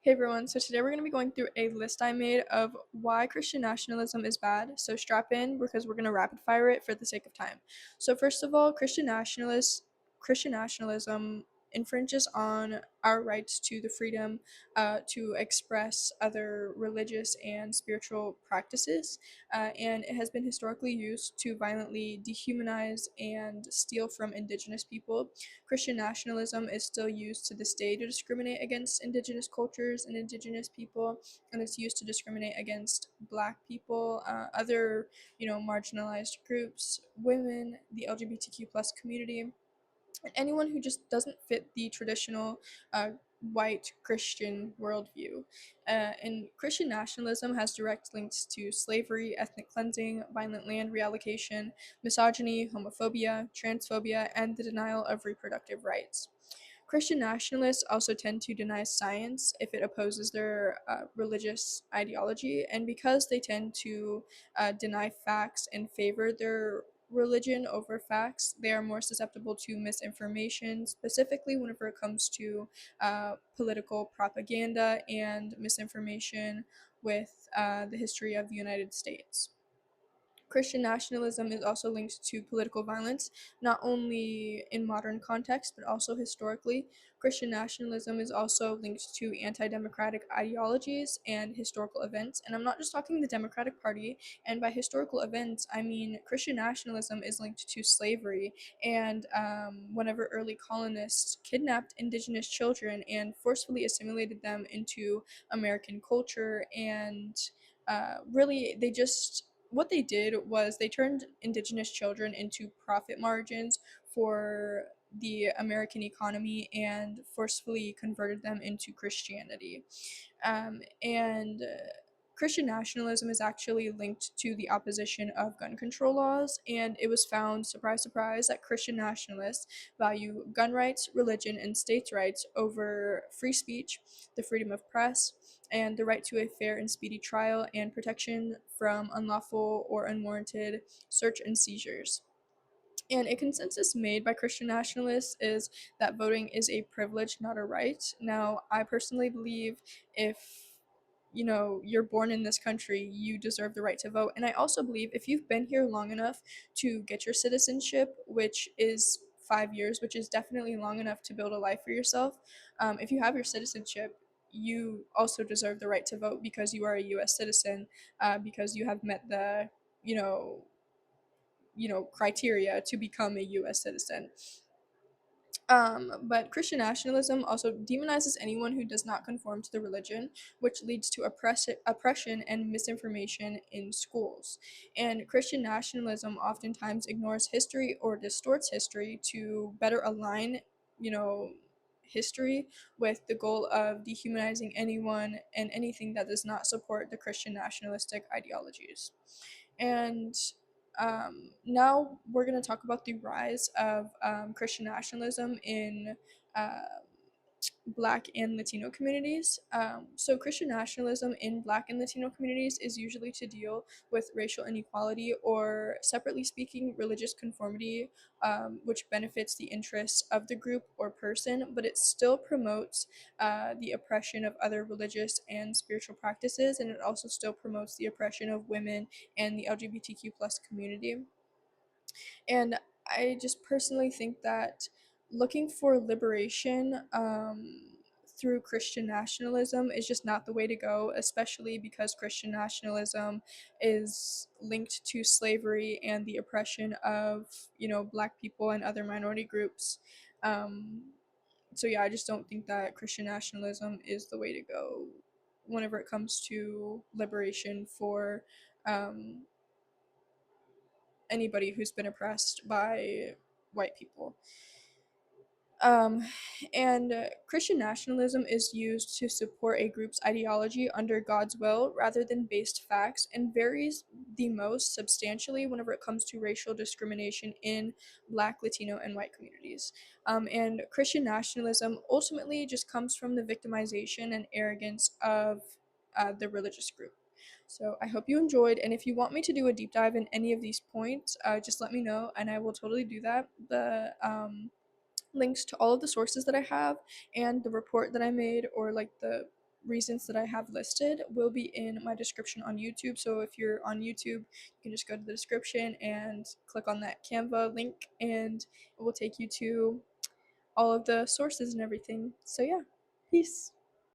Hey everyone, so today we're going to be going through a list I made of why Christian nationalism is bad. So strap in because we're going to rapid fire it for the sake of time. So first of all, Christian nationalism infringes on our rights to the freedom to express other religious and spiritual practices, and it has been historically used to violently dehumanize and steal from indigenous people. Christian nationalism is still used to this day to discriminate against indigenous cultures and indigenous people, and it's used to discriminate against Black people, other marginalized groups, women, the LGBTQ plus community, and anyone who just doesn't fit the traditional white Christian worldview. And Christian nationalism has direct links to slavery, ethnic cleansing, violent land reallocation, misogyny, homophobia, transphobia, and the denial of reproductive rights. Christian nationalists also tend to deny science if it opposes their religious ideology, and because they tend to deny facts and favor their religion over facts, they are more susceptible to misinformation, specifically whenever it comes to political propaganda and misinformation with the history of the United States. Christian nationalism is also linked to political violence, not only in modern context, but also historically. Christian nationalism is also linked to anti democratic ideologies and historical events. And I'm not just talking the Democratic Party, and by historical events, I mean Christian nationalism is linked to slavery, and whenever early colonists kidnapped indigenous children and forcefully assimilated them into American culture, and really, they just what they did was they turned indigenous children into profit margins for the American economy and forcefully converted them into Christianity. And Christian nationalism is actually linked to the opposition of gun control laws, and it was found, surprise, surprise, that Christian nationalists value gun rights, religion, and states' rights over free speech, the freedom of press, and the right to a fair and speedy trial and protection from unlawful or unwarranted search and seizures. And a consensus made by Christian nationalists is that voting is a privilege, not a right. Now, I personally believe if you're born in this country, you deserve the right to vote. And I also believe if you've been here long enough to get your citizenship, which is 5 years, which is definitely long enough to build a life for yourself, if you have your citizenship, you also deserve the right to vote because you are a U.S. citizen, because you have met the you know criteria to become a U.S. citizen. But Christian nationalism also demonizes anyone who does not conform to the religion, which leads to oppression and misinformation in schools. And Christian nationalism oftentimes ignores history or distorts history to better align, you know, history with the goal of dehumanizing anyone and anything that does not support the Christian nationalistic ideologies. And now we're going to talk about the rise of Christian nationalism in uh, Black and Latino communities. So, Christian nationalism in Black and Latino communities is usually to deal with racial inequality or, separately speaking, religious conformity, which benefits the interests of the group or person, but it still promotes the oppression of other religious and spiritual practices, and it also still promotes the oppression of women and the LGBTQ plus community. And I just personally think that looking for liberation through Christian nationalism is just not the way to go, especially because Christian nationalism is linked to slavery and the oppression of, Black people and other minority groups. Um, so, yeah, I just don't think that Christian nationalism is the way to go whenever it comes to liberation for um, anybody who's been oppressed by white people. Um, and Christian nationalism is used to support a group's ideology under God's will rather than based facts, and varies the most substantially whenever it comes to racial discrimination in Black, Latino, and white communities. And Christian nationalism ultimately just comes from the victimization and arrogance of the religious group. So I hope you enjoyed, and if you want me to do a deep dive in any of these points, just let me know, and I will totally do that. The links to all of the sources that I have and the report that I made, or like the reasons that I have listed will be in my description on YouTube. So if you're on YouTube, you can just go to the description and click on that Canva link, and it will take you to all of the sources and everything. So yeah, peace.